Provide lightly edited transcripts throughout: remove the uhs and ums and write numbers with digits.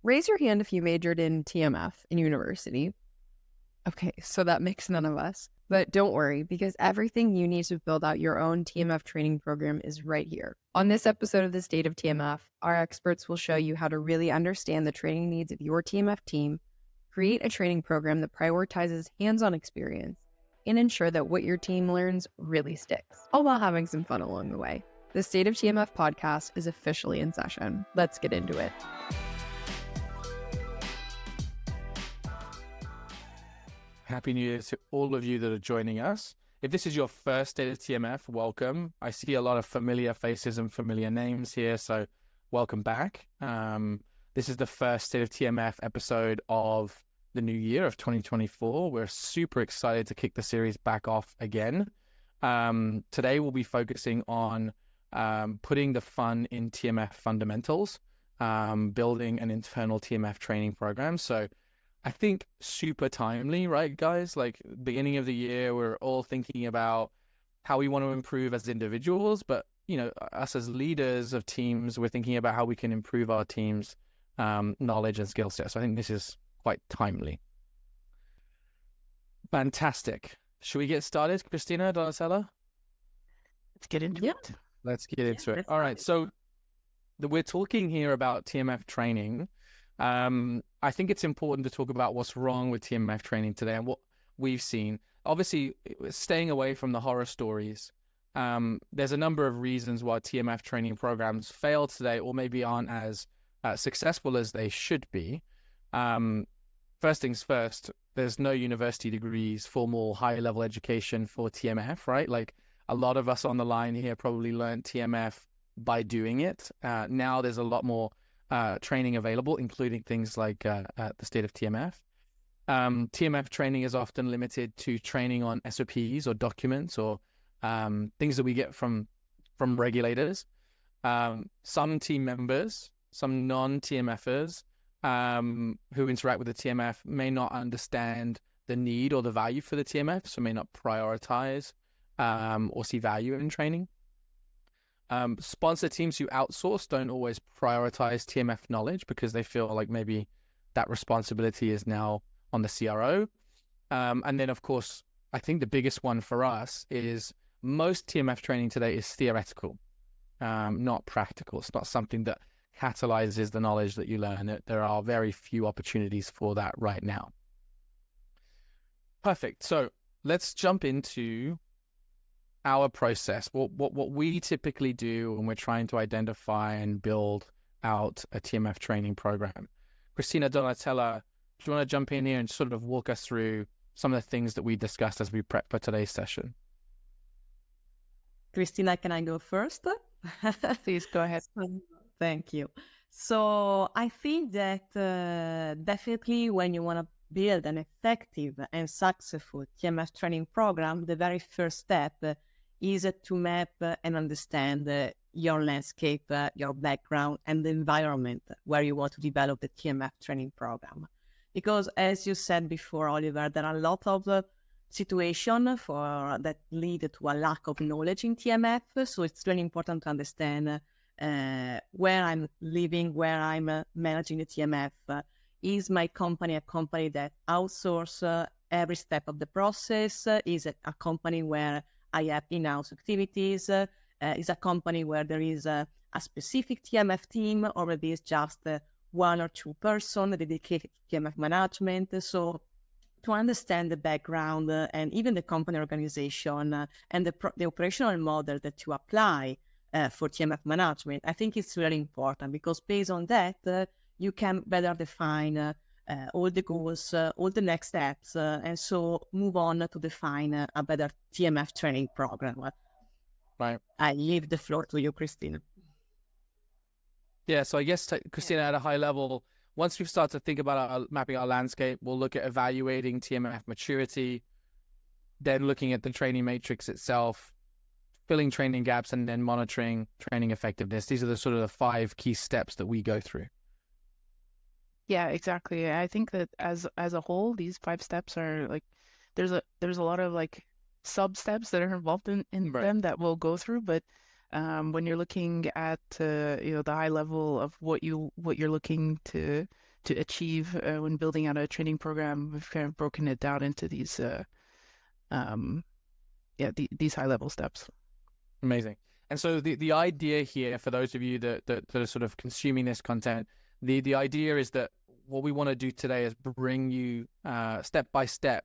Raise your hand if you majored in TMF in university. Okay, so that makes none of us. But don't worry, because everything you need to build out your own TMF training program is right here. On this episode of the State of TMF, our experts will show you how to really understand the training needs of your TMF team, create a training program that prioritizes hands-on experience, and ensure that what your team learns really sticks, all while having some fun along the way. The State of TMF podcast is officially in session. Let's get into it. Happy New Year to all of you that are joining us. If this is your first State of TMF, welcome. I see a lot of familiar faces and familiar names here, so welcome back. This is the first State of TMF episode of the new year of 2024. We're super excited to kick the series back off again. Today we'll be focusing on putting the fun in TMF fundamentals, building an internal TMF training program. So I think super timely, right, guys? Like, beginning of the year, we're all thinking about how we want to improve as individuals, but, you know, us as leaders of teams, we're thinking about how we can improve our team's knowledge and skill set. So I think this is quite timely. Fantastic. Should we get started, Christina, Donatella? Let's get into it. Let's get into it. All right. So we're talking here about TMF training. I think it's important to talk about what's wrong with TMF training today and what we've seen. Obviously, staying away from the horror stories, there's a number of reasons why TMF training programs fail today or maybe aren't as successful as they should be. First things first, there's no university degrees, formal high-level education for TMF, right? Like, a lot of us on the line here probably learned TMF by doing it. Now there's a lot more training available, including things like the State of TMF. TMF training is often limited to training on SOPs or documents or things that we get from regulators. Some team members, some non-TMFers who interact with the TMF may not understand the need or the value for the TMF, so may not prioritize or see value in training. Sponsor teams who outsource don't always prioritize TMF knowledge because they feel like maybe that responsibility is now on the CRO. And then, of course, I think the biggest one for us is most TMF training today is theoretical, not practical. It's not something that catalyzes the knowledge that you learn. There are very few opportunities for that right now. Perfect. So let's jump into our process, what we typically do when we're trying to identify and build out a TMF training program. Christina, Donatella, do you want to jump in here and sort of walk us through some of the things that we discussed as we prep for today's session? Christina, can I go first? Please go ahead. Thank you. So I think that definitely when you want to build an effective and successful TMF training program, the very first step is to map and understand your landscape, your background, and the environment where you want to develop the TMF training program. Because as you said before, Oliver, there are a lot of situations that lead to a lack of knowledge in TMF. So it's really important to understand where I'm living, where I'm managing the TMF. Is my company a company that outsources every step of the process? Is it a company where I have in-house activities? Is a company where there is a specific TMF team, or maybe it's just one or two person dedicated to TMF management? So to understand the background and even the company organization and the operational model that you apply for TMF management, I think it's really important, because based on that, you can better define all the goals, all the next steps, and so move on to define a better TMF training program. Right. I leave the floor to you, Christina. Yeah, so I guess, Christina, at a high level, once we've started to think about mapping our landscape, we'll look at evaluating TMF maturity, then looking at the training matrix itself, filling training gaps, and then monitoring training effectiveness. These are the sort of the 5 key steps that we go through. Yeah, exactly. I think that as a whole, these 5 steps are like, there's a lot of like sub steps that are involved in Right. them that we'll go through. But when you're looking at the high level of what you're looking to achieve when building out a training program. We've kind of broken it down into these these high level steps. Amazing. And so the idea here, for those of you that are sort of consuming this content, the idea is that what we want to do today is bring you step by step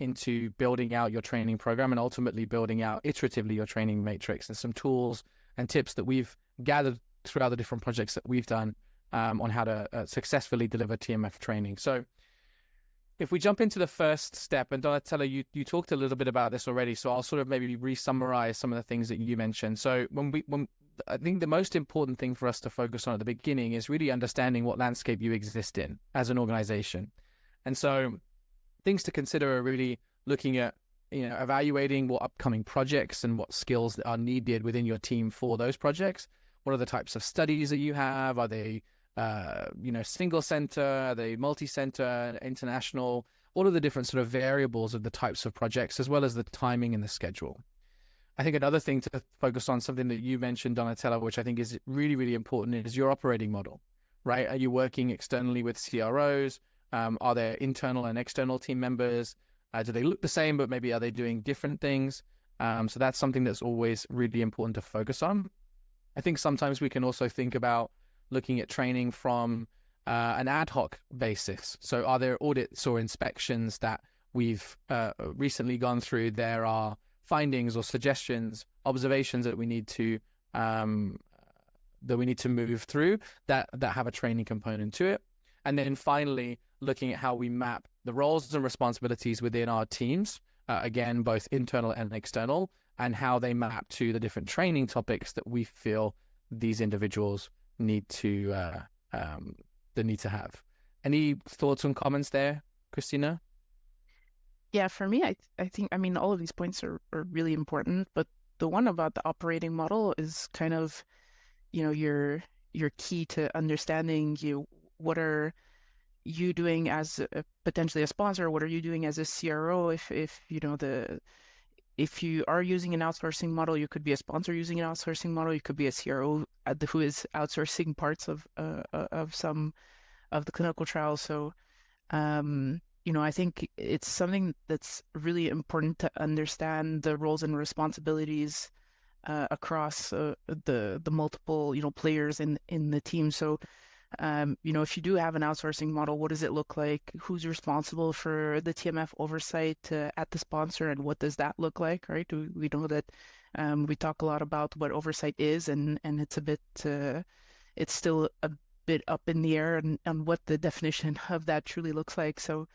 into building out your training program and ultimately building out iteratively your training matrix, and some tools and tips that we've gathered throughout the different projects that we've done on how to successfully deliver TMF training. So if we jump into the first step, and Donatella, you talked a little bit about this already, so I'll sort of maybe re-summarize some of the things that you mentioned. So when I think the most important thing for us to focus on at the beginning is really understanding what landscape you exist in as an organization. And so things to consider are really looking at, evaluating what upcoming projects and what skills are needed within your team for those projects. What are the types of studies that you have? Are they single center, are they multi-center, international? What are the different sort of variables of the types of projects, as well as the timing and the schedule? I think another thing to focus on, something that you mentioned, Donatella, which I think is really, really important, is your operating model, right? Are you working externally with CROs? Are there internal and external team members? Do they look the same, but maybe are they doing different things? So that's something that's always really important to focus on. I think sometimes we can also think about looking at training from an ad hoc basis. So are there audits or inspections that we've recently gone through? There are findings or suggestions, observations that we need to move through that have a training component to it. And then finally, looking at how we map the roles and responsibilities within our teams, again, both internal and external, and how they map to the different training topics that we feel these individuals need to have. Any thoughts and comments there, Christina? Yeah, for me, I think, all of these points are really important, but the one about the operating model is kind of, your key to understanding what are you doing as potentially a sponsor, what are you doing as a CRO? If you are using an outsourcing model, you could be a sponsor using an outsourcing model. You could be a CRO who is outsourcing parts of some of the clinical trials. So, I think it's something that's really important to understand the roles and responsibilities across the multiple players in the team. So, if you do have an outsourcing model, what does it look like? Who's responsible for the TMF oversight at the sponsor, and what does that look like, right? We know that we talk a lot about what oversight is, and it's a bit, it's still a bit up in the air and what the definition of that truly looks like. So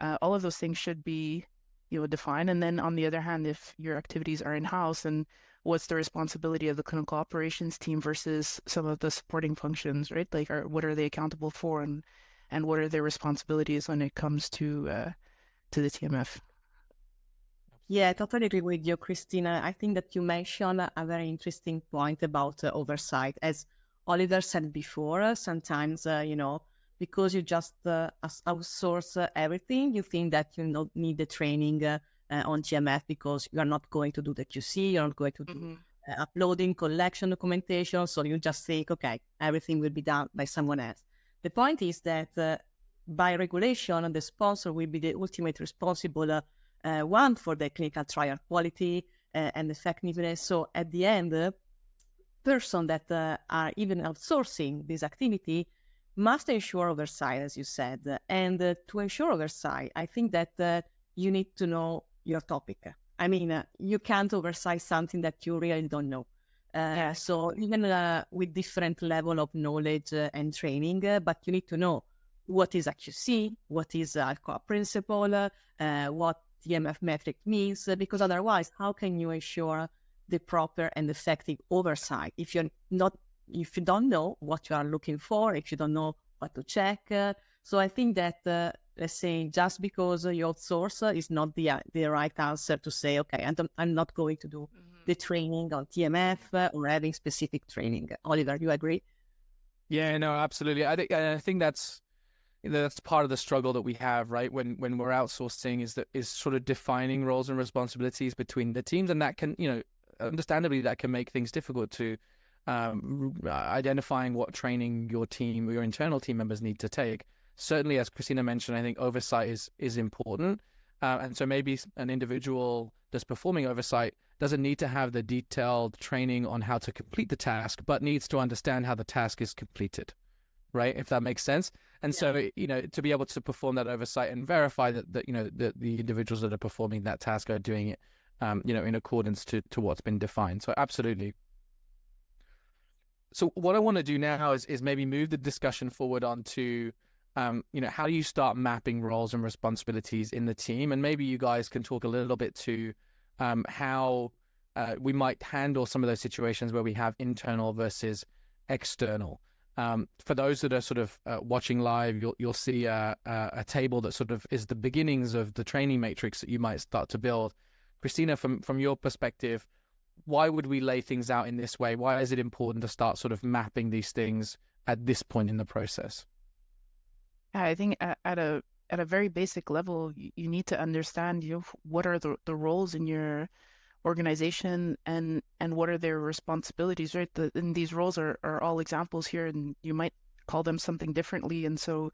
all of those things should be, defined. And then on the other hand, if your activities are in-house, and what's the responsibility of the clinical operations team versus some of the supporting functions, right? Like, what are they accountable for, and what are their responsibilities when it comes to the TMF? Yeah, I totally agree with you, Christina. I think that you mentioned a very interesting point about oversight. As Oliver said before, sometimes, because you just outsource everything, you think that you don't need the training on TMF because you're not going to do the QC, you're not going to do uploading, collection, documentation. So you just think, okay, everything will be done by someone else. The point is that by regulation, the sponsor will be the ultimate responsible one for the clinical trial quality and effectiveness. So at the end, person that are even outsourcing this activity must ensure oversight, as you said. And to ensure oversight, I think that you need to know your topic. You can't oversight something that you really don't know. So even with different level of knowledge and training, but you need to know what is a QC, what is a core principle, what TMF metric means, because otherwise, how can you ensure the proper and effective oversight if you don't know what you are looking for, if you don't know what to check? So I think that let's say just because you outsource is not the right answer to say, okay, I'm not going to do the training on TMF or having specific training. Oliver, you agree? Yeah, no, absolutely. I think that's part of the struggle that we have, right? When we're outsourcing, is sort of defining roles and responsibilities between the teams, and that can, understandably, that can make things difficult to identifying what training your internal team members need to take. certainly, as Christina mentioned, I think oversight is important. And so maybe an individual that's performing oversight doesn't need to have the detailed training on how to complete the task, but needs to understand how the task is completed, right? If that makes sense. And so, to be able to perform that oversight and verify that the individuals that are performing that task are doing it, in accordance to what's been defined. So absolutely. So what I want to do now is maybe move the discussion forward onto, how do you start mapping roles and responsibilities in the team? And maybe you guys can talk a little bit to how we might handle some of those situations where we have internal versus external. For those that are sort of watching live, you'll see a table that sort of is the beginnings of the training matrix that you might start to build. Christina, from your perspective, why would we lay things out in this way? Why is it important to start sort of mapping these things at this point in the process? I think at a very basic level, you need to understand what are the roles in your organization and what are their responsibilities, right? And these roles are all examples here, and you might call them something differently. And so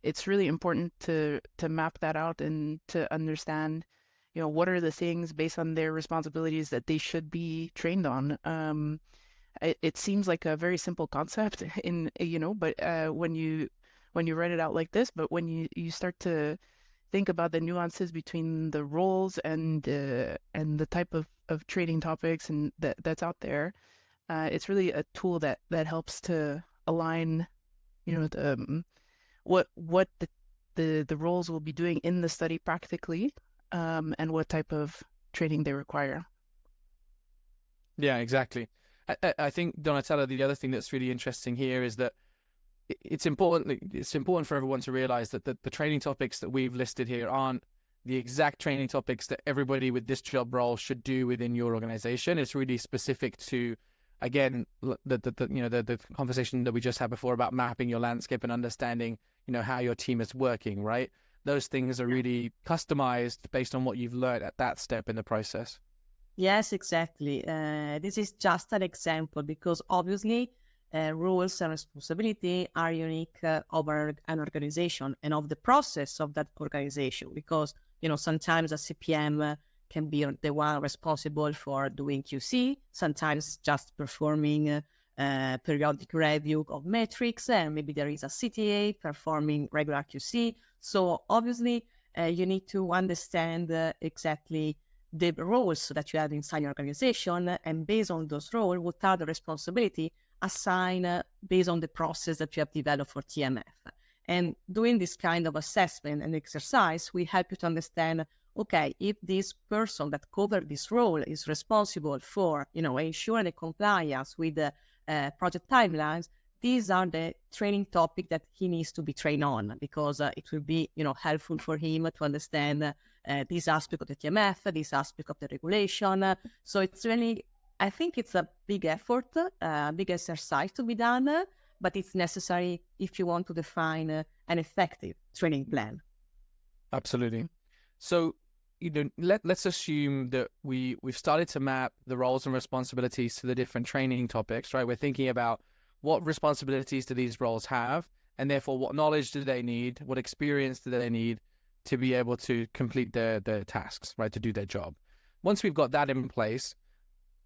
it's really important to map that out and to understand, what are the things based on their responsibilities that they should be trained on. It seems like a very simple concept but when you write it out like this, but when you start to think about the nuances between the roles and the type of training topics and that's out there, it's really a tool that helps to align, what the roles will be doing in the study practically, and what type of training they require. Yeah, exactly. I think, Donatella, the other thing that's really interesting here is that it's important for everyone to realize that the training topics that we've listed here aren't the exact training topics that everybody with this job role should do within your organization. It's really specific to, again, the conversation that we just had before about mapping your landscape and understanding, how your team is working, right? Those things are really customized based on what you've learned at that step in the process. Yes, exactly. This is just an example because obviously roles and responsibility are unique of an organization and of the process of that organization, because sometimes a CPM can be the one responsible for doing QC, sometimes just performing periodic review of metrics, and maybe there is a CTA performing regular QC. So obviously you need to understand exactly the roles that you have inside your organization, and based on those roles, what are the responsibility assigned based on the process that you have developed for TMF. And doing this kind of assessment and exercise, we help you to understand, okay, if this person that covered this role is responsible for, ensuring the compliance with the project timelines, these are the training topics that he needs to be trained on, because it will be, helpful for him to understand this aspect of the TMF, this aspect of the regulation. So it's really, I think it's a big effort, a big exercise to be done, but it's necessary if you want to define an effective training plan. Absolutely. So, let's assume that we've started to map the roles and responsibilities to the different training topics, right? We're thinking about what responsibilities do these roles have, and therefore what knowledge do they need, what experience do they need to be able to complete their tasks, right, to do their job. Once we've got that in place,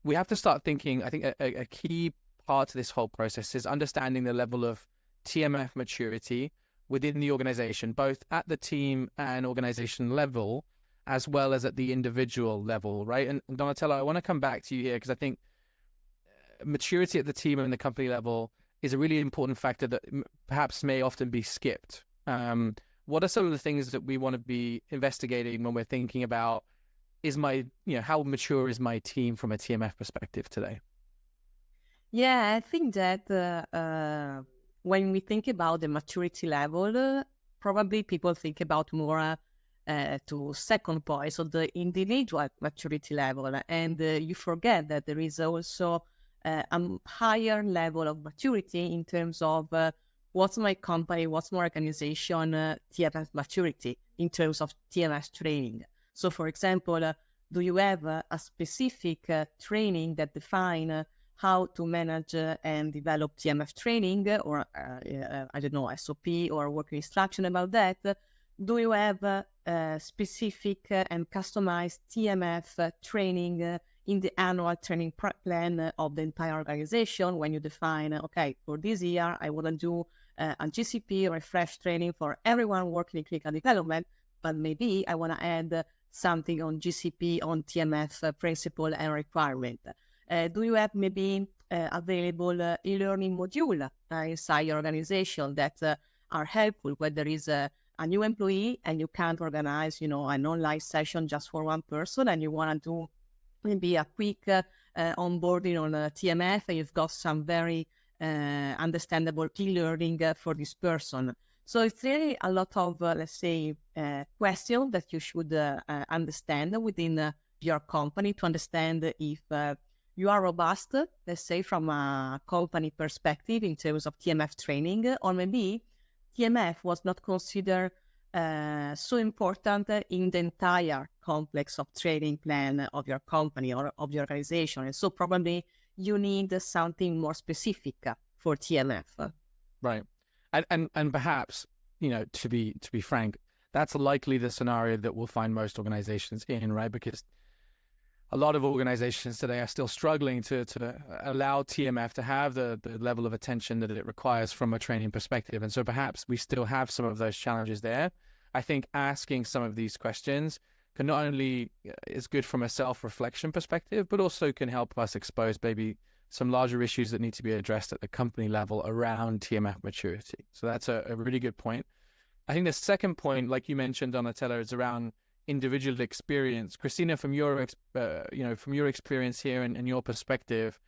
we have to start thinking, I think a key part to this whole process is understanding the level of TMF maturity within the organization, both at the team and organization level, as well as at the individual level, right? And Donatella, I want to come back to you here because I think maturity at the team and the company level is a really important factor that perhaps may often be skipped. What are some of the things that we want to be investigating when we're thinking about how mature is my team from a TMF perspective today? Yeah, I think that when we think about the maturity level, probably people think about more to second point, so the individual maturity level, and you forget that there is also a higher level of maturity in terms of what's my company, what's my organization TMF maturity in terms of TMS training. So, for example, do you have a specific training that define how to manage and develop TMF training or, I don't know, SOP or working instruction about that? Do you have a specific and customized TMF training in the annual training plan of the entire organization when you define, okay, for this year, I want to do a GCP refresh training for everyone working in clinical development, but maybe I want to add something on GCP on TMF principle and requirement. Do you have maybe available e-learning module inside your organization that are helpful when there is a new employee and you can't organize, an online session just for one person and you want to do maybe a quick onboarding on TMF and you've got some very understandable e-learning for this person. So it's really a lot of, let's say, questions that you should understand within your company to understand if you are robust, let's say, from a company perspective in terms of TMF training, or maybe TMF was not considered so important in the entire complex of training plan of your company or of your organization. And so probably you need something more specific for TMF. Right. And perhaps, to be frank, that's likely the scenario that we'll find most organizations in, right? Because a lot of organizations today are still struggling to allow TMF to have the level of attention that it requires from a training perspective. And so perhaps we still have some of those challenges there. I think asking some of these questions can not only is good from a self-reflection perspective, but also can help us expose maybe some larger issues that need to be addressed at the company level around TMF maturity. So that's a really good point. I think the second point, like you mentioned, Donatella, is around individual experience. Christina, from your experience here and your perspective,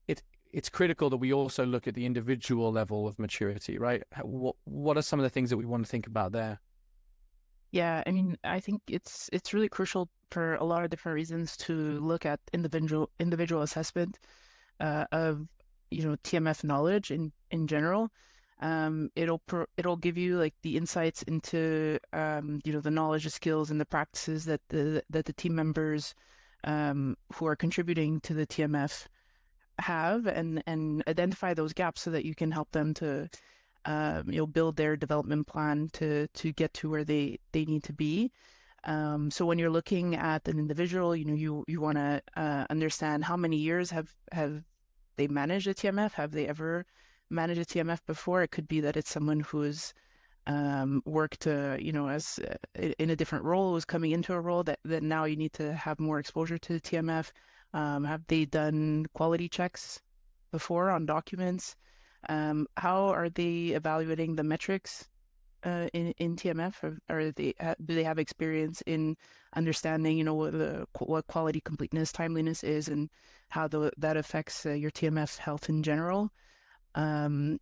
it's critical that we also look at the individual level of maturity, right? What are some of the things that we want to think about there? Yeah, I mean, I think it's really crucial for a lot of different reasons to look at individual assessment of TMF knowledge in general. It'll give you like the insights into the knowledge, the skills, and the practices that the team members who are contributing to the TMF have, and identify those gaps so that you can help them to build their development plan to get to where they need to be. So when you're looking at an individual, you want to understand how many years have they managed a TMF? Have they ever managed a TMF before? It could be that it's someone who's worked, as in a different role, who's coming into a role that now you need to have more exposure to the TMF. Have they done quality checks before on documents? How are they evaluating the metrics in TMF? Or do they have experience in understanding, what quality, completeness, timeliness is, and how that affects your TMF health in general? We've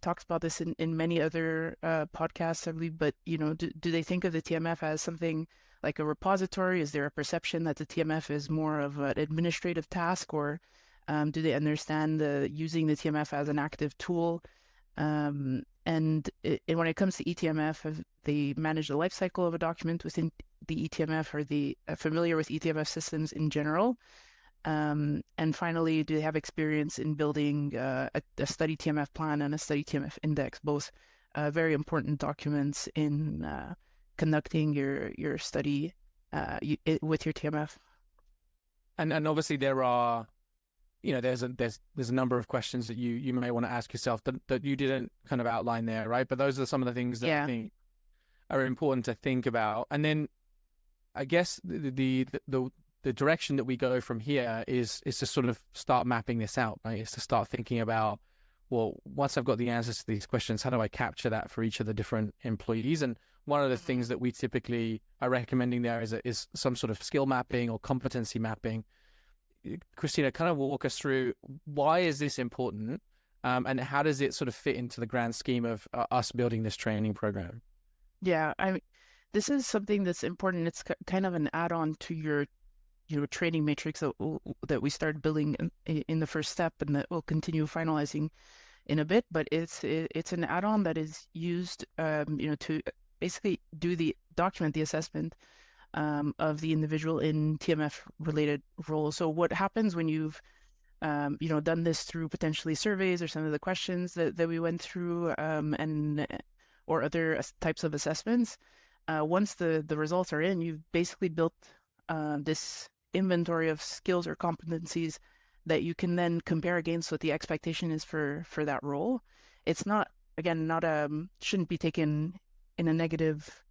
talked about this in many other podcasts, I believe, but do they think of the TMF as something like a repository? Is there a perception that the TMF is more of an administrative task, or do they understand using the TMF as an active tool? And when it comes to eTMF, have they manage the life cycle of a document within the eTMF? Are they familiar with eTMF systems in general? And finally, do they have experience in building a study TMF plan and a study TMF index, both very important documents in conducting your study with your TMF? And obviously there are, there's a number of questions that you may want to ask yourself that you didn't kind of outline there, right? But those are some of the things that I think are important to think about. And then I guess the direction that we go from here is to sort of start mapping this out, right? Is to start thinking about, well, once I've got the answers to these questions, how do I capture that for each of the different employees? And one of the things that we typically are recommending there is some sort of skill mapping or competency mapping. Christina, kind of walk us through, why is this important, and how does it sort of fit into the grand scheme of us building this training program? Yeah, this is something that's important. It's kind of an add-on to your training matrix that we started building in the first step, and that we'll continue finalizing in a bit. But it's an add-on that is used to basically document the assessment of the individual in TMF related roles. So what happens when you've done this through potentially surveys or some of the questions that we went through, or other types of assessments. Once the results are in, you've basically built this inventory of skills or competencies that you can then compare against what the expectation is for that role. It's not, again, shouldn't be taken in a negative,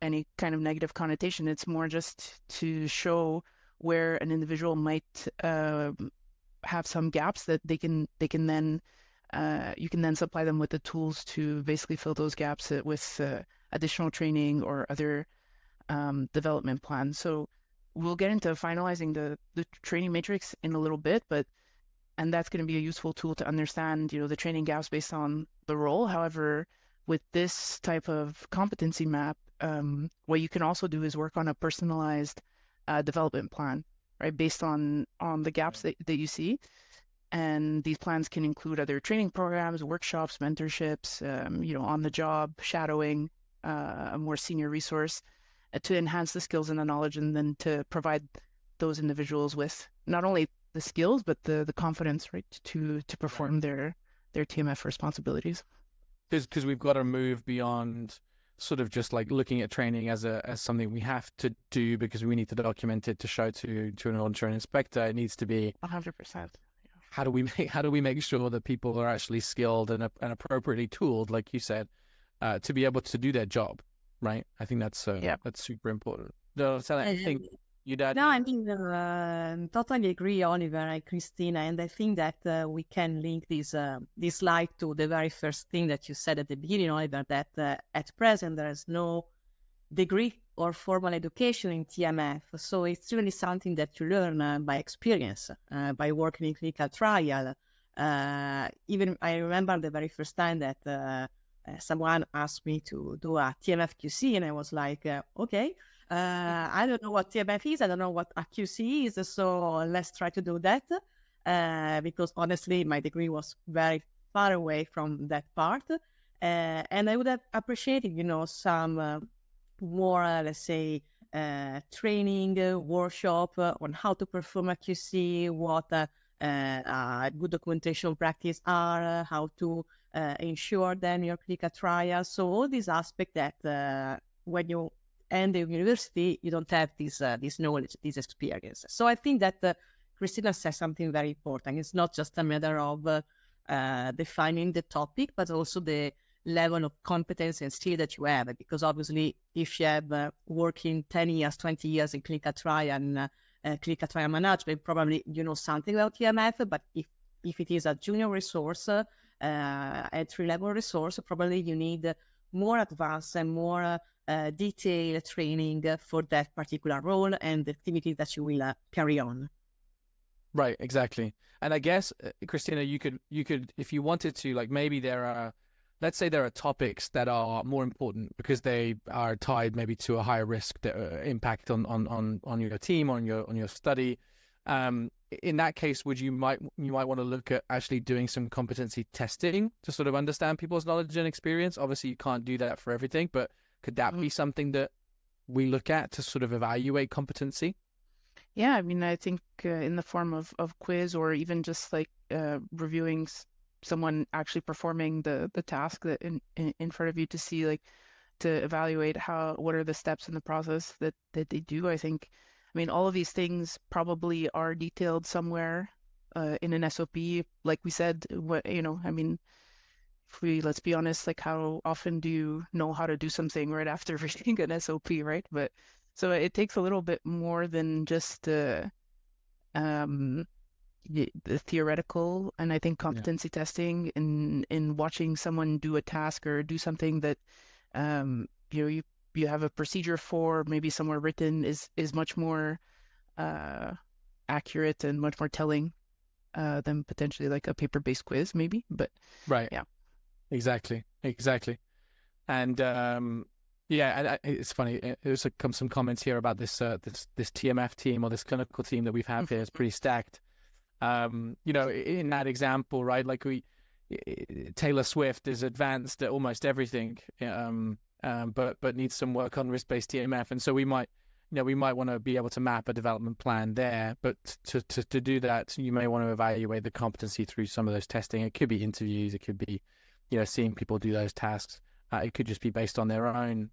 any kind of negative connotation. It's more just to show where an individual might have some gaps that they can then you can then supply them with the tools to basically fill those gaps with additional training or other development plans. So we'll get into finalizing the training matrix in a little bit, and that's going to be a useful tool to understand, the training gaps based on the role. However, with this type of competency map, what you can also do is work on a personalized development plan, right, based on the gaps that you see. And these plans can include other training programs, workshops, mentorships, on the job, shadowing, a more senior resource to enhance the skills and the knowledge, and then to provide those individuals with not only the skills, but the confidence, right, to perform their TMF responsibilities. Because we've got to move beyond sort of just like looking at training as something we have to do because we need to document it to show to an auditor and inspector. It needs to be 100%. How do we make sure that people are actually skilled and appropriately tooled, like you said, to be able to do their job, right? I think that's super important. No, I think you'd add. No, I mean, totally agree, Oliver and Christina, and I think that we can link this slide to the very first thing that you said at the beginning, Oliver, that at present there is no degree or formal education in TMF, so it's really something that you learn by experience, by working in clinical trial. Even I remember the very first time that someone asked me to do a TMF QC, and I was like, okay. I don't know what TMF is. I don't know what a QC is. So let's try to do that. Because honestly, my degree was very far away from that part. And I would have appreciated, some more, let's say, training workshop on how to perform a QC, what good documentation practice are, how to ensure then your clinical trial. So all these aspects that when you end the university, you don't have this knowledge, this experience. So I think that Christina says something very important. It's not just a matter of defining the topic, but also the level of competence and skill that you have. Because obviously, if you have working 10 years, 20 years in clinical trial and clinical trial management, probably you know something about TMF. But if it is a junior resource, entry-level resource, probably you need more advanced and more detailed training for that particular role and the activity that you will carry on. Right, exactly. And I guess, Christina, you could, if you wanted to, like maybe let's say there are topics that are more important because they are tied maybe to a higher risk impact on your team, on your study. In that case, you might want to look at actually doing some competency testing to sort of understand people's knowledge and experience. Obviously, you can't do that for everything, but could that be something that we look at to sort of evaluate competency? Yeah, I mean, I think in the form of quiz, or even just like reviewing someone actually performing the task that in front of you, to see, like, to evaluate what are the steps in the process that they do. I mean, all of these things probably are detailed somewhere in an SOP. Like we said, I mean, let's be honest, like, how often do you know how to do something right after reading an SOP, right? But so it takes a little bit more than just the theoretical, and I think competency testing in watching someone do a task or do something that you have a procedure for, maybe somewhere written, is much more accurate and much more telling than potentially like a paper-based quiz, maybe. But right, yeah, exactly. And it's funny. There's some comments here about this TMF team, or this clinical team that we've had here. It's pretty stacked. In that example, right? Like Taylor Swift is advanced at almost everything, but needs some work on risk-based TMF, and so we might, we might want to be able to map a development plan there, but to do that, you may want to evaluate the competency through some of those testing. It could be interviews, it could be, seeing people do those tasks. It could just be based on their own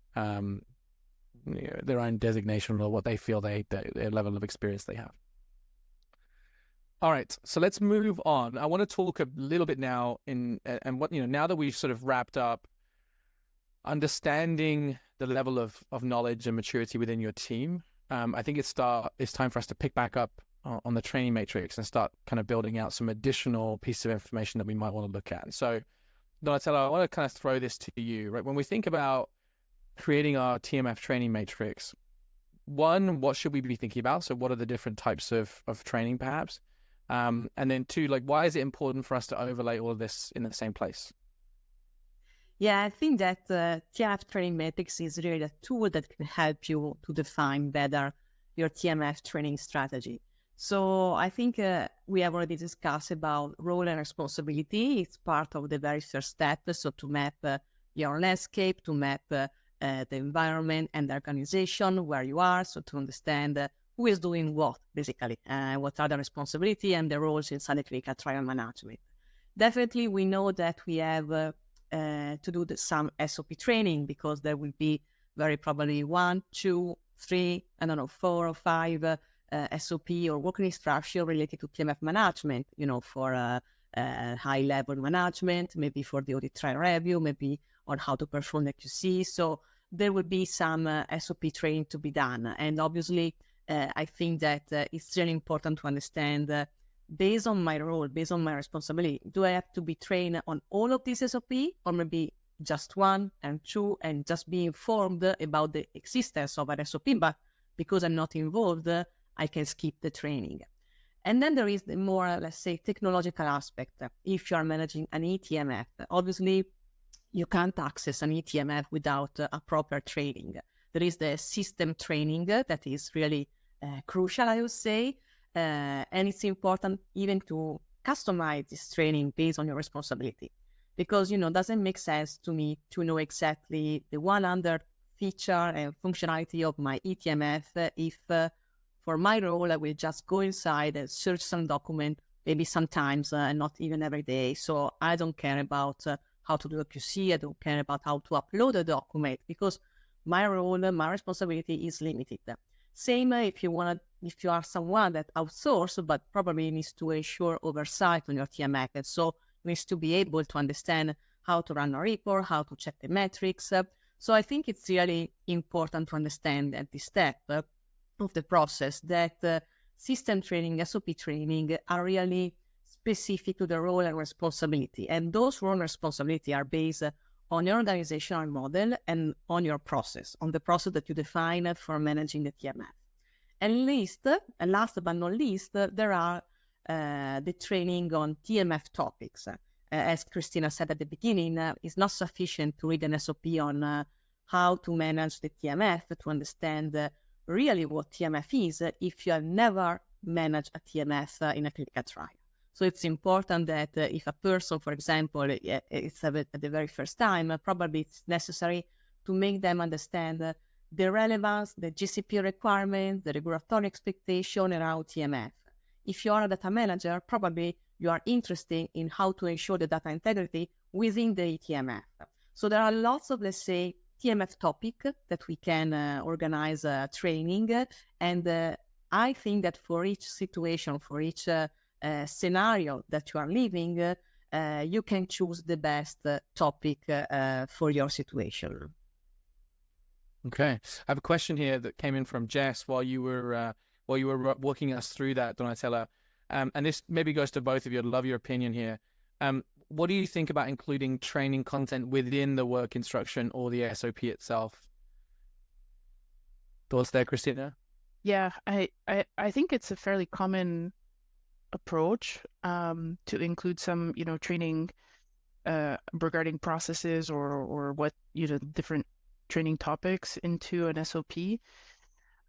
designation or what they feel their level of experience they have. All right, so let's move on. I want to talk a little bit now now that we've sort of wrapped up understanding the level of knowledge and maturity within your team. I think it's time for us to pick back up on the training matrix and start kind of building out some additional pieces of information that we might want to look at. So, Donatella, I want to kind of throw this to you, right? When we think about creating our TMF training matrix, one, what should we be thinking about? So what are the different types of training perhaps? And then two, why is it important for us to overlay all of this in the same place? Yeah, I think that TMF training matrix is really a tool that can help you to define better your TMF training strategy. So I think we have already discussed about role and responsibility. It's part of the very first step. So to map your landscape, to map the environment and the organization where you are. So to understand who is doing what, basically, what are the responsibility and the roles inside the clinical trial management. Definitely, we know that we have to do some SOP training, because there will be very probably 1, 2, 3, 4 or 5 SOP or working instruction related to TMF management, for high-level management, maybe for the audit trial review, maybe on how to perform the QC. So there will be some SOP training to be done. And obviously, I think that it's really important to understand, based on my role, based on my responsibility, do I have to be trained on all of these SOP, or maybe just 1 and 2, and just be informed about the existence of an SOP, but because I'm not involved, I can skip the training. And then there is the more, let's say, technological aspect. If you are managing an eTMF, obviously you can't access an eTMF without a proper training. There is the system training that is really crucial, I would say. And it's important even to customize this training based on your responsibility. Because, it doesn't make sense to me to know exactly the 100 feature and functionality of my eTMF if for my role, I will just go inside and search some document, maybe sometimes, not even every day. So I don't care about how to do a QC. I don't care about how to upload a document, because my role, my responsibility is limited. Same if you are someone that outsources, but probably needs to ensure oversight on your TMF, and so needs to be able to understand how to run a report, how to check the metrics. So I think it's really important to understand at this step of the process that system training, SOP training are really specific to the role and responsibility. And those role and responsibility are based on your organizational model and on your process, on the process that you define for managing the TMF. And last but not least, there are the training on TMF topics. As Christina said at the beginning, it's not sufficient to read an SOP on how to manage the TMF to understand really what TMF is if you have never managed a TMF in a clinical trial. So it's important that if a person, for example, is at the very first time, probably it's necessary to make them understand the relevance, the GCP requirements, the regulatory expectation around TMF. If you are a data manager, probably you are interested in how to ensure the data integrity within the TMF. So there are lots of, let's say, TMF topic that we can organize training. And I think that for each situation, for each scenario that you are living, you can choose the best topic for your situation. Okay, I have a question here that came in from Jess while you were walking us through that, Donatella, and this maybe goes to both of you. I'd love your opinion here. What do you think about including training content within the work instruction or the SOP itself? Thoughts there, Christina? Yeah, I think it's a fairly common approach to include some, training regarding processes or what, different training topics into an SOP.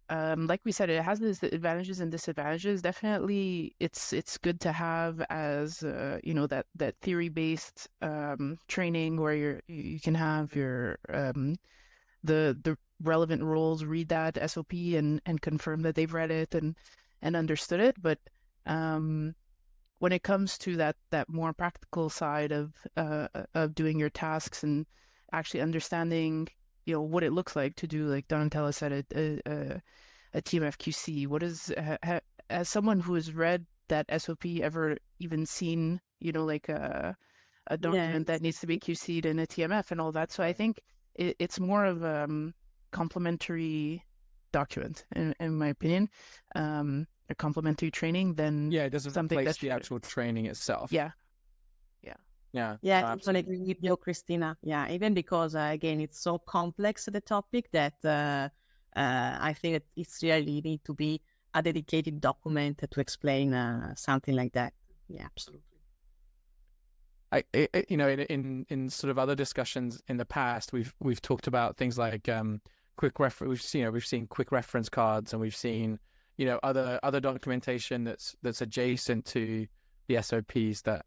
Like we said, it has its advantages and disadvantages. Definitely, it's good to have as that theory-based training where you can have your the relevant roles read that SOP and confirm that they've read it and understood it. But when it comes to that more practical side of doing your tasks and actually understanding, what it looks like to do, like Donatella said, a TMF QC, what is, as someone who has read that SOP, ever even seen, like a document that needs to be QC'd in a TMF and all that? So I think it's more of a complementary document, in my opinion, a complementary training than it doesn't something replace that's the actual training itself. Yeah, I totally agree with you, Christina. Yeah, even because again, it's so complex, the topic, that I think it's really need to be a dedicated document to explain something like that. Yeah, absolutely. In sort of other discussions in the past, we've talked about things like quick reference. We've seen quick reference cards, and we've seen other documentation that's adjacent to the SOPs that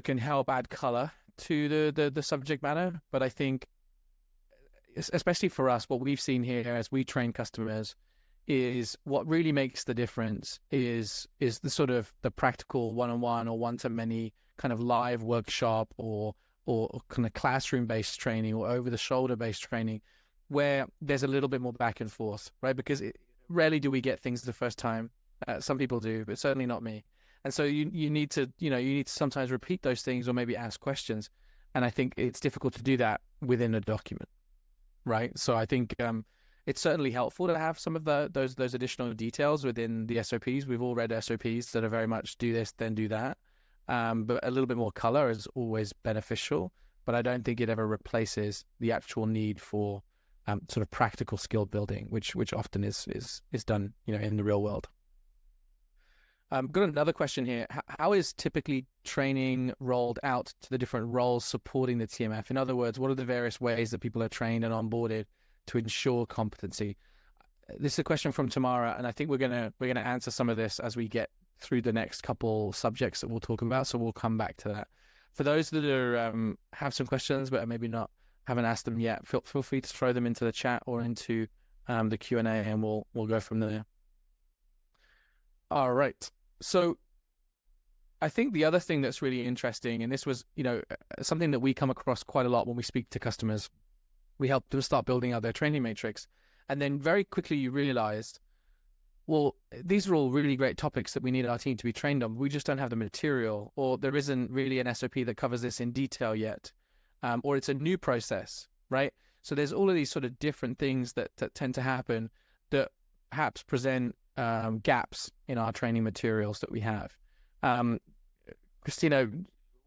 can help add color to the subject matter. But I think, especially for us, what we've seen here as we train customers is what really makes the difference is the sort of the practical one-on-one or one-to-many kind of live workshop or kind of classroom-based training or over-the-shoulder based training, where there's a little bit more back and forth, right? Because rarely do we get things the first time. Some people do, but certainly not me. And so you need to sometimes repeat those things or maybe ask questions. And I think it's difficult to do that within a document, right? So I think it's certainly helpful to have some of those additional details within the SOPs. We've all read SOPs that are very much do this, then do that. But a little bit more color is always beneficial. But I don't think it ever replaces the actual need for sort of practical skill building, which often is done, in the real world. Got another question here. How is typically training rolled out to the different roles supporting the TMF? In other words, what are the various ways that people are trained and onboarded to ensure competency? This is a question from Tamara, and I think we're gonna answer some of this as we get through the next couple subjects that we'll talk about. So we'll come back to that. For those that are have some questions but maybe haven't asked them yet, feel free to throw them into the chat or into the Q&A, and we'll go from there. All right. So I think the other thing that's really interesting, and this was, something that we come across quite a lot when we speak to customers, we help them start building out their training matrix. And then very quickly you realized, well, these are all really great topics that we need our team to be trained on. We just don't have the material, or there isn't really an SOP that covers this in detail yet. Or it's a new process, right? So there's all of these sort of different things that tend to happen that perhaps present gaps in our training materials that we have. Christina,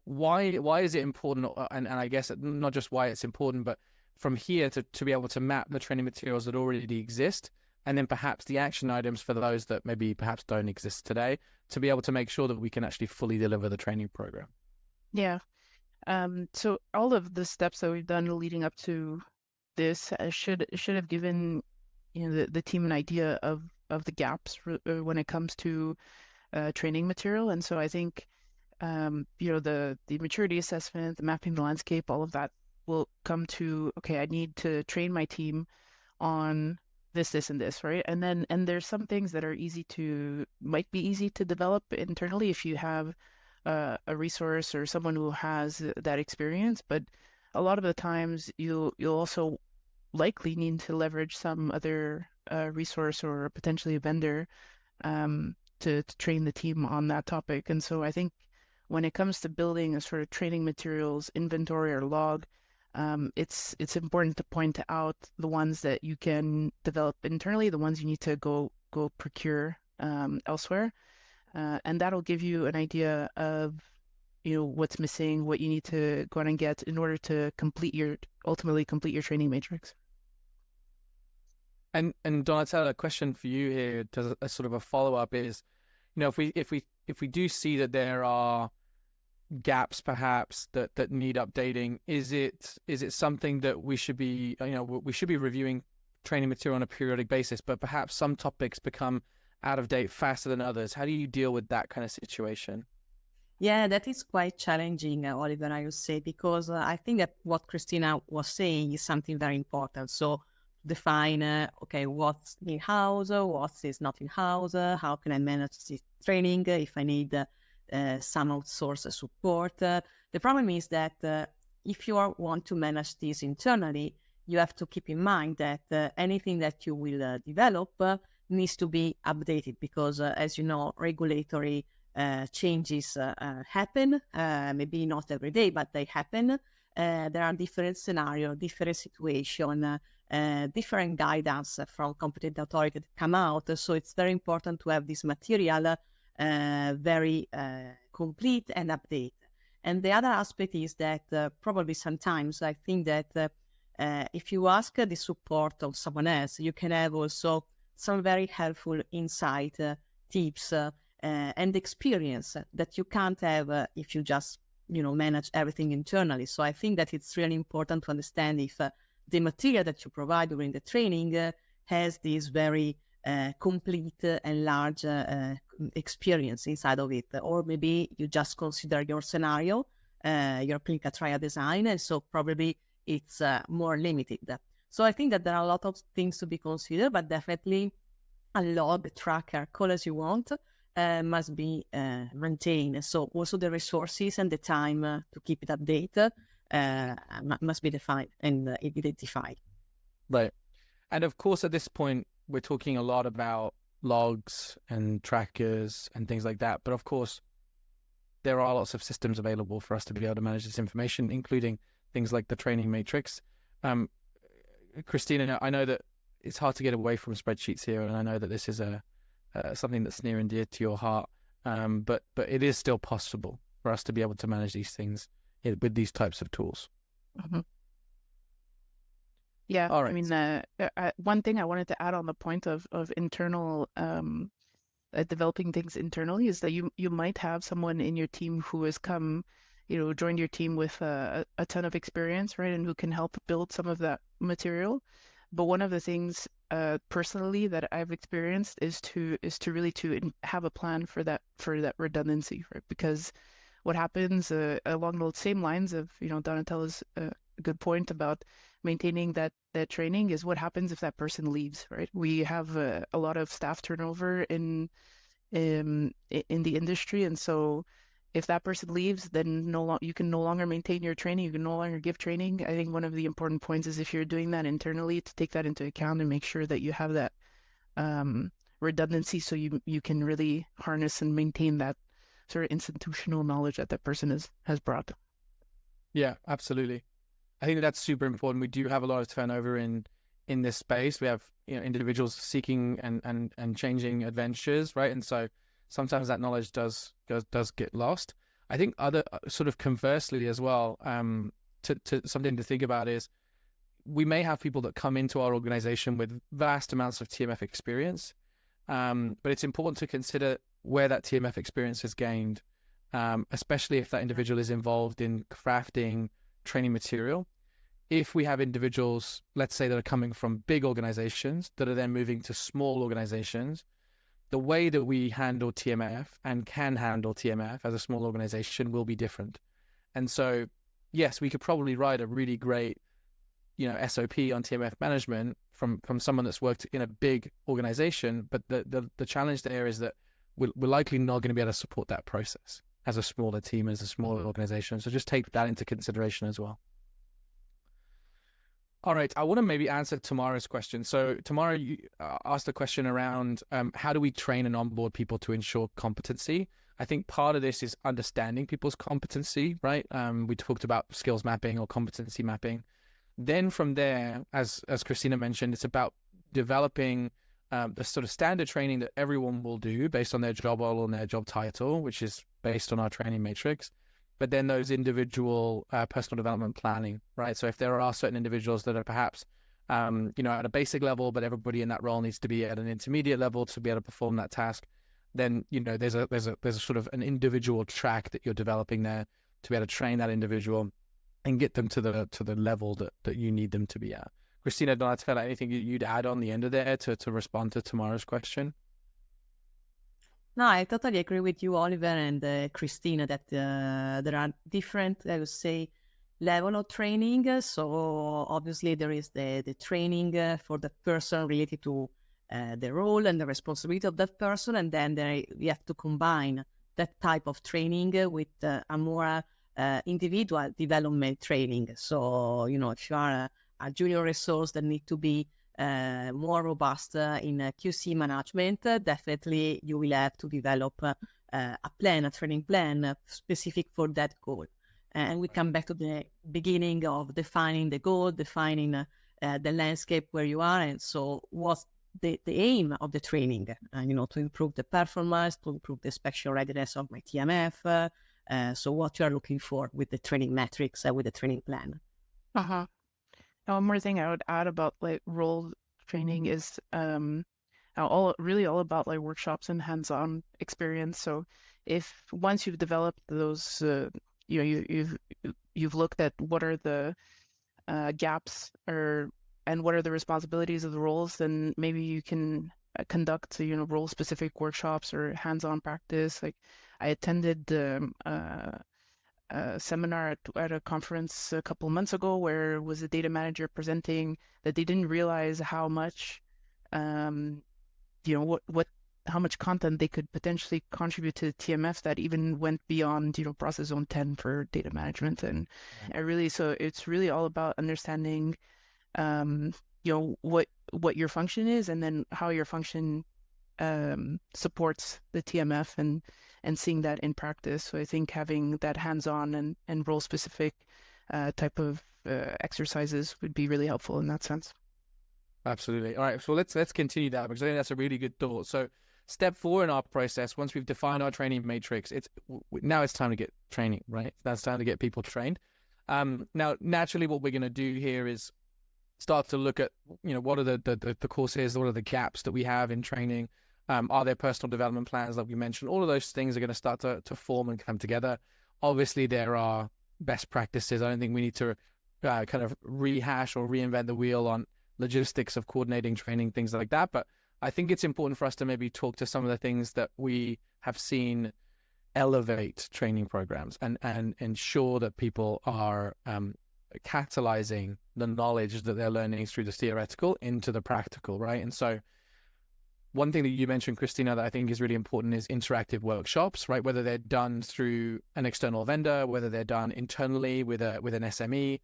why is it important? And I guess not just why it's important, but from here to be able to map the training materials that already exist, and then perhaps the action items for those that maybe perhaps don't exist today, to be able to make sure that we can actually fully deliver the training program. Yeah. So all of the steps that we've done leading up to this should have given the team an idea of the gaps when it comes to training material. And so I think the maturity assessment, the mapping the landscape, all of that will come to, okay, I need to train my team on this, and this, right? And there's some things that might be easy to develop internally if you have a resource or someone who has that experience. But a lot of the times you'll also likely need to leverage some other resource or potentially a vendor to train the team on that topic. And so I think when it comes to building a sort of training materials inventory or log, it's important to point out the ones that you can develop internally, the ones you need to go procure elsewhere. And that'll give you an idea of what's missing, what you need to go out and get in order to ultimately complete your training matrix. And Donatella, a question for you here, to a sort of a follow-up is, if we do see that there are gaps perhaps that need updating, is it something that we should be reviewing training material on a periodic basis, but perhaps some topics become out of date faster than others? How do you deal with that kind of situation? Yeah, that is quite challenging, Oliver, I would say, because I think that what Christina was saying is something very important. So define, okay, what's in-house, what is not in-house, how can I manage this training if I need some outsource support. The problem is that if you want to manage this internally, you have to keep in mind that anything that you will develop needs to be updated because, as you know, regulatory changes happen, maybe not every day, but they happen. There are different scenarios, different situations, different guidance from competent authority that come out. So it's very important to have this material very complete and update. And the other aspect is that probably sometimes I think that if you ask the support of someone else, you can have also some very helpful insight, tips, and experience that you can't have if you just manage everything internally. So I think that it's really important to understand if the material that you provide during the training has this very complete and large experience inside of it, or maybe you just consider your scenario, your clinical trial design, and so probably it's more limited. So I think that there are a lot of things to be considered, but definitely a log, tracker, call as you want, must be maintained. So also the resources and the time to keep it updated must be defined and identified. Right. And of course, at this point, we're talking a lot about logs and trackers and things like that. But of course, there are lots of systems available for us to be able to manage this information, including things like the training matrix. Christina, I know that it's hard to get away from spreadsheets here, and I know that this is something that's near and dear to your heart. But it is still possible for us to be able to manage these things with these types of tools. Mm-hmm. Yeah, all right. I mean, one thing I wanted to add on the point of internal developing things internally is that you might have someone in your team who has come, joined your team with a ton of experience, right, and who can help build some of that material. But one of the things personally that I've experienced is to really have a plan for that redundancy, right? Because what happens along those same lines of Donatella's good point about maintaining that training is what happens if that person leaves, right? We have a lot of staff turnover in the industry, and so if that person leaves, then you can no longer maintain your training. You can no longer give training. I think one of the important points is if you're doing that internally, to take that into account and make sure that you have that redundancy, so you can really harness and maintain that sort of institutional knowledge that person has brought. Yeah, absolutely. I think that's super important. We do have a lot of turnover in this space. We have individuals seeking and changing adventures, right? And so sometimes that knowledge does get lost. I think other sort of conversely as well, to something to think about is we may have people that come into our organization with vast amounts of TMF experience, but it's important to consider where that TMF experience is gained, especially if that individual is involved in crafting training material. If we have individuals, let's say, that are coming from big organizations that are then moving to small organizations, the way that we handle TMF and can handle TMF as a small organization will be different. And so, yes, we could probably write a really great, SOP on TMF management from someone that's worked in a big organization. But the challenge there is that we're likely not going to be able to support that process as a smaller team, as a smaller organization. So just take that into consideration as well. All right, I want to maybe answer Tamara's question. So Tamara, you asked a question around how do we train and onboard people to ensure competency? I think part of this is understanding people's competency, right? We talked about skills mapping or competency mapping. Then from there, as Christina mentioned, it's about developing the sort of standard training that everyone will do based on their job role and their job title, which is based on our training matrix. But then those individual personal development planning, right? So if there are certain individuals that are perhaps, at a basic level, but everybody in that role needs to be at an intermediate level to be able to perform that task, then, there's a sort of an individual track that you're developing there to be able to train that individual and get them to the level that you need them to be at. Christina, Donatella, anything you'd add on the end of there to respond to Tamara's question? No, I totally agree with you, Oliver and Christina, that there are different, I would say, level of training. So obviously there is the training for the person related to the role and the responsibility of that person. And then you have to combine that type of training with a more individual development training. So, if you are a junior resource that need to be more robust in QC management, definitely you will have to develop a training plan specific for that goal. And we come back to the beginning of defining the goal, defining the landscape where you are, and so what's the aim of the training, to improve the performance, to improve the inspection readiness of my TMF. So what you are looking for with the training metrics, with the training plan. Uh-huh. Now, one more thing I would add about like role training is all about like workshops and hands-on experience. So if once you've developed those, you've looked at what are the gaps and what are the responsibilities of the roles, then maybe you can conduct role specific workshops or hands-on practice. Like I attended a seminar at a conference a couple months ago where was a data manager presenting that they didn't realize how much how much content they could potentially contribute to the TMF that even went beyond process zone 10 for data management. And so it's really all about understanding what your function is, and then how your function supports the TMF, and seeing that in practice. So I think having that hands-on and role-specific type of exercises would be really helpful in that sense. Absolutely. All right, so let's continue that, because I think that's a really good thought. So step 4 in our process, once we've defined our training matrix, now it's time to get training, right? That's time to get people trained. Now, naturally, what we're going to do here is start to look at, what are the courses, what are the gaps that we have in training? Are there personal development plans like we mentioned? All of those things are going to start to form and come together. Obviously, there are best practices. I don't think we need to kind of rehash or reinvent the wheel on logistics of coordinating training, things like that. But I think it's important for us to maybe talk to some of the things that we have seen elevate training programs and ensure that people are catalyzing the knowledge that they're learning through the theoretical into the practical, right? And so one thing that you mentioned, Christina, that I think is really important is interactive workshops, right? Whether they're done through an external vendor, whether they're done internally with an SME,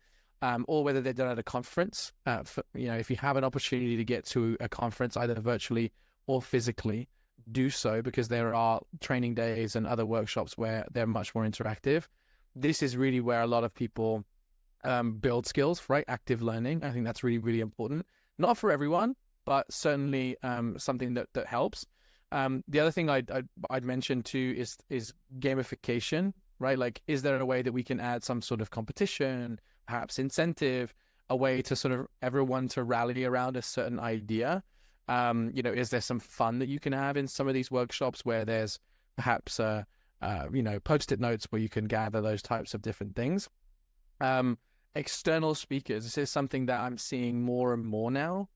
or whether they're done at a conference. If you have an opportunity to get to a conference, either virtually or physically, do so, because there are training days and other workshops where they're much more interactive. This is really where a lot of people build skills, right? Active learning. I think that's really, really important. Not for everyone, but certainly something that helps. The other thing I'd mention too is gamification, right? Like, is there a way that we can add some sort of competition, perhaps incentive, a way to sort of everyone to rally around a certain idea? Is there some fun that you can have in some of these workshops where there's perhaps post-it notes where you can gather those types of different things? External speakers. This is something that I'm seeing more and more now.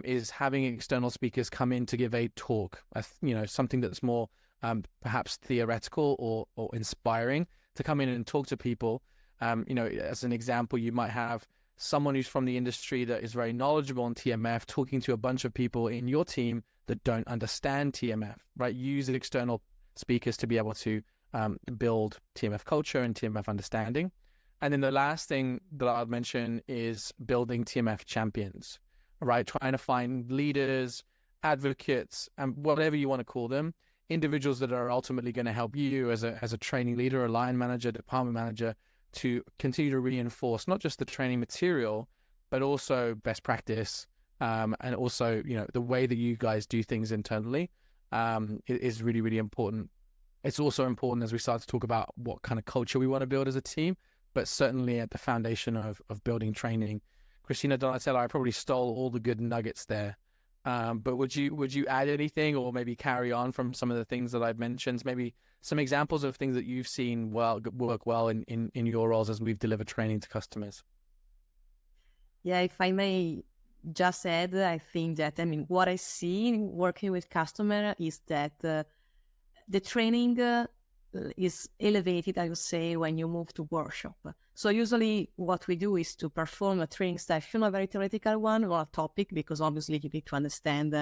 Is having external speakers come in to give a talk, something that's more perhaps theoretical or inspiring, to come in and talk to people. As an example, you might have someone who's from the industry that is very knowledgeable on TMF talking to a bunch of people in your team that don't understand TMF, right? Use external speakers to be able to build TMF culture and TMF understanding. And then the last thing that I'll mention is building TMF champions, right? Trying to find leaders, advocates, and whatever you want to call them, individuals that are ultimately going to help you as a training leader, a line manager, department manager, to continue to reinforce not just the training material, but also best practice, and also, the way that you guys do things internally is really, really important. It's also important as we start to talk about what kind of culture we want to build as a team, but certainly at the foundation of building training. Christina Donatello, I probably stole all the good nuggets there. But would you add anything, or maybe carry on from some of the things that I've mentioned? Maybe some examples of things that you've seen work well in your roles as we've delivered training to customers. Yeah, if I may just add, I think that, what I see working with customer is that the training is elevated, I would say, when you move to workshop. So usually what we do is to perform a training session, a very theoretical one, or a topic, because obviously you need to understand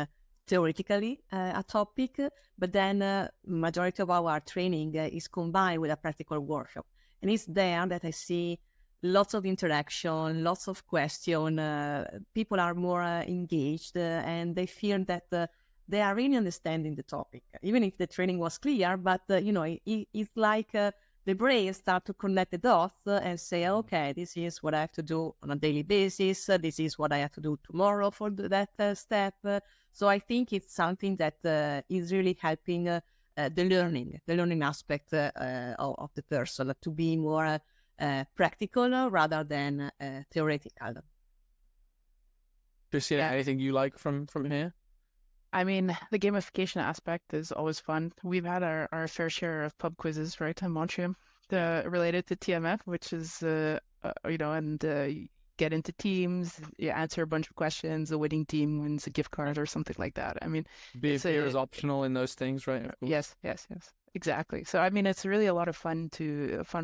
theoretically a topic, but then majority of our training is combined with a practical workshop. And it's there that I see lots of interaction, lots of question. People are more engaged and they feel that they are really understanding the topic, even if the training was clear. But, it's like the brain start to connect the dots and say, okay, this is what I have to do on a daily basis. This is what I have to do tomorrow for that step. So I think it's something that is really helping the learning aspect of the person to be more practical rather than theoretical. Christina, anything you like from here? I mean, the gamification aspect is always fun. We've had our fair share of pub quizzes, right, in Montreal, related to TMF, which is, and get into teams, you answer a bunch of questions, the winning team wins a gift card or something like that. I mean, beer is optional in those things, right? Yes, exactly. So I mean, it's really a lot of fun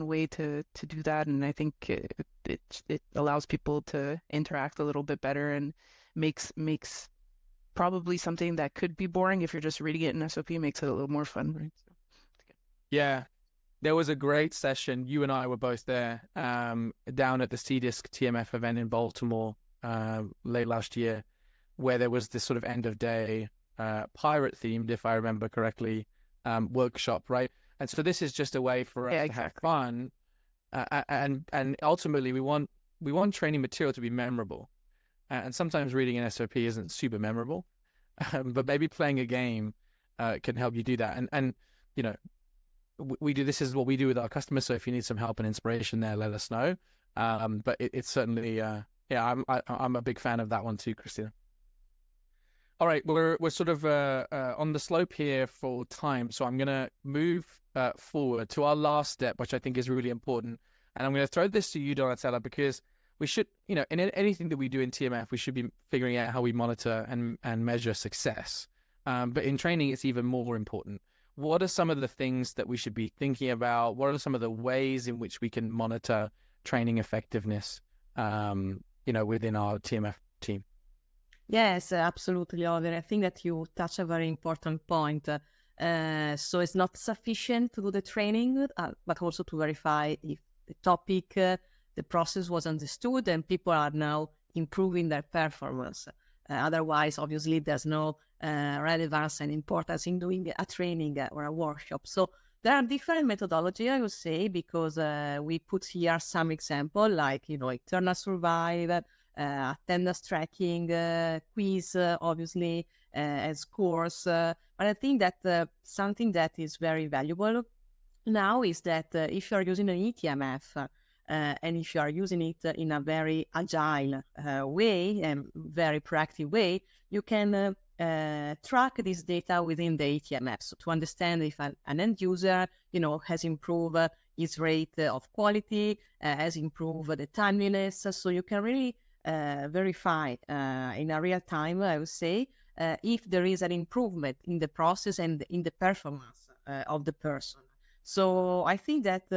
way to do that, and I think it allows people to interact a little bit better and makes probably something that could be boring if you're just reading it in SOP makes it a little more fun, right? So, yeah. There was a great session. You and I were both there down at the CDISC TMF event in Baltimore late last year, where there was this sort of end of day pirate themed, if I remember correctly, workshop, right? And so this is just a way for us to have fun, and ultimately we want training material to be memorable. And sometimes reading an SOP isn't super memorable, but maybe playing a game can help you do that. And we do, this is what we do with our customers. So if you need some help and inspiration there, let us know. But it's certainly, I'm a big fan of that one too, Christina. All right, we're sort of on the slope here for time. So I'm going to move forward to our last step, which I think is really important. And I'm going to throw this to you, Donatella, because we should, in anything that we do in TMF, we should be figuring out how we monitor and measure success. But in training, it's even more important. What are some of the things that we should be thinking about? What are some of the ways in which we can monitor training effectiveness, within our TMF team? Yes, absolutely, Oliver. I think that you touch a very important point. So it's not sufficient to do the training, but also to verify if the topic, the process was understood and people are now improving their performance. Otherwise, obviously, there's no relevance and importance in doing a training or a workshop. So there are different methodology, I would say, because we put here some example like, internal survival, attendance tracking, quiz, obviously, and scores. But I think that something that is very valuable now is that if you're using an eTMF, and if you are using it in a very agile way and very proactive way, you can track this data within the eTMF. So to understand if an end user, has improved his rate of quality, has improved the timeliness. So you can really verify in a real time, I would say, if there is an improvement in the process and in the performance of the person. So I think that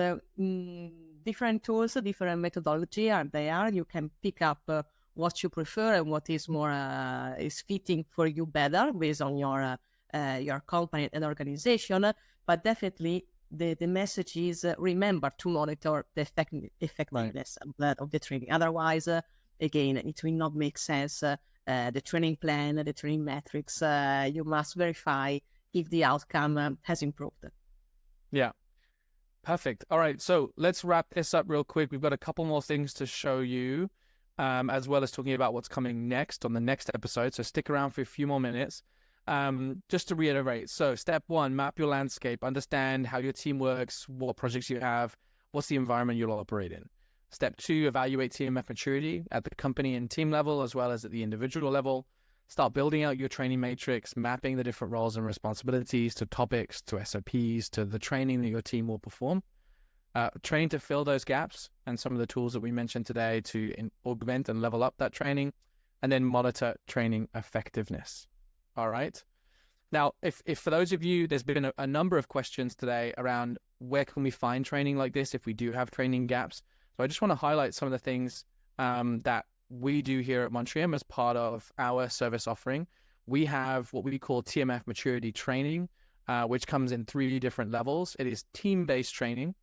different tools, different methodology are there. You can pick up what you prefer and what is more is fitting for you better based on your company and organization. But definitely the message is remember to monitor the effectiveness of the training. Otherwise, again, it will not make sense. The training plan, the training metrics, you must verify if the outcome has improved. Yeah. Perfect. All right. So let's wrap this up real quick. We've got a couple more things to show you, as well as talking about what's coming next on the next episode. So stick around for a few more minutes. Just to reiterate. So step 1, map your landscape, understand how your team works, what projects you have, what's the environment you'll operate in. Step 2, evaluate TMF maturity at the company and team level, as well as at the individual level. Start building out your training matrix, mapping the different roles and responsibilities to topics, to SOPs, to the training that your team will perform. Train to fill those gaps and some of the tools that we mentioned today to augment and level up that training, and then monitor training effectiveness. All right. Now, if for those of you, there's been a number of questions today around where can we find training like this if we do have training gaps. So I just want to highlight some of the things that we do here at Montreal as part of our service offering. We have what we call TMF Maturity training, which comes in 3 different levels. It is team-based training,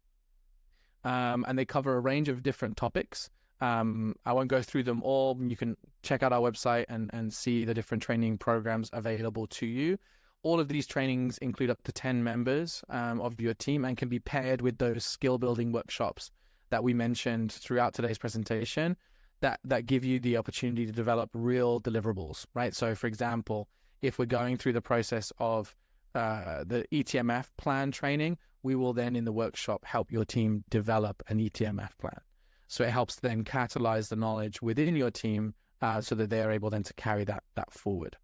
and they cover a range of different topics. I won't go through them all. You can check out our website and see the different training programs available to you. All of these trainings include up to 10 members of your team and can be paired with those skill building workshops that we mentioned throughout today's presentation that give you the opportunity to develop real deliverables, right? So for example, if we're going through the process of the ETMF plan training, we will then in the workshop help your team develop an ETMF plan. So it helps then catalyze the knowledge within your team so that they're able then to carry that forward.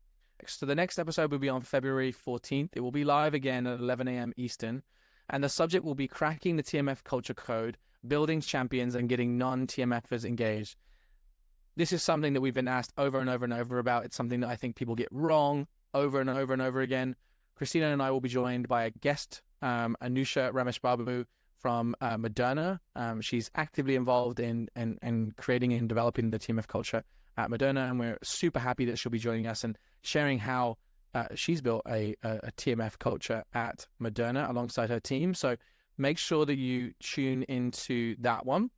So the next episode will be on February 14th. It will be live again at 11 a.m. Eastern. And the subject will be cracking the TMF culture code, building champions, and getting non-TMFers engaged. This is something that we've been asked over and over and over about. It's something that I think people get wrong over and over and over again. Christina and I will be joined by a guest, Anusha Rameshbabu from Moderna. She's actively involved in creating and developing the TMF culture at Moderna, and we're super happy that she'll be joining us and sharing how she's built a TMF culture at Moderna alongside her team. So make sure that you tune into that one.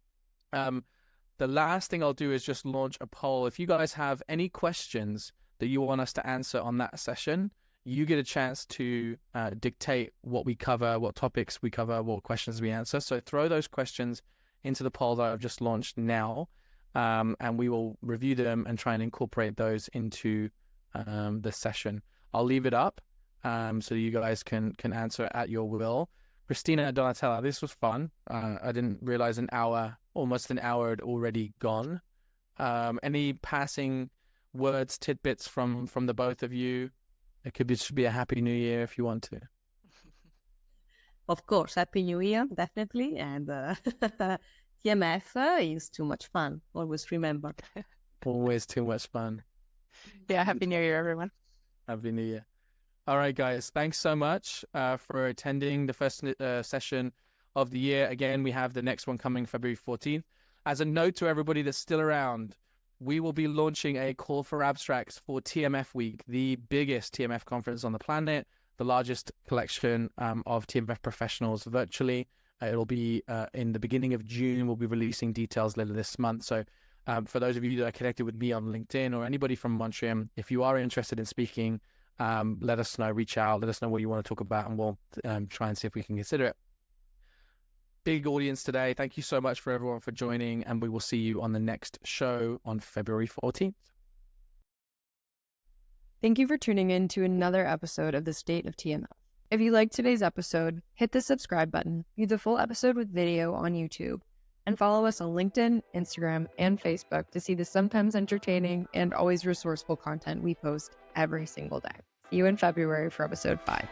The last thing I'll do is just launch a poll. If you guys have any questions that you want us to answer on that session, you get a chance to dictate what we cover, what topics we cover, what questions we answer. So throw those questions into the poll that I've just launched now, and we will review them and try and incorporate those into the session. I'll leave it up so you guys can answer at your will. Christina, Donatella, this was fun. I didn't realize almost an hour had already gone. Any passing words, tidbits from the both of you? It should be a happy new year if you want to. Of course, happy new year, definitely. And TMF is too much fun. Always remember. Always too much fun. Yeah, happy new year, everyone. Happy new year. All right, guys. Thanks so much for attending the first session of the year. Again, we have the next one coming February 14th. As a note to everybody that's still around, we will be launching a call for abstracts for TMF Week, the biggest TMF conference on the planet, the largest collection of TMF professionals virtually. It'll be in the beginning of June. We'll be releasing details later this month. So for those of you that are connected with me on LinkedIn or anybody from Montreal, if you are interested in speaking, let us know, reach out, let us know what you want to talk about, and we'll try and see if we can consider it. Big audience today. Thank you so much for everyone for joining, and we will see you on the next show on February 14th. Thank you for tuning in to another episode of the State of TMF. If you liked today's episode, hit the subscribe button, view the full episode with video on YouTube, and follow us on LinkedIn, Instagram, and Facebook to see the sometimes entertaining and always resourceful content we post every single day. See you in February for episode 5.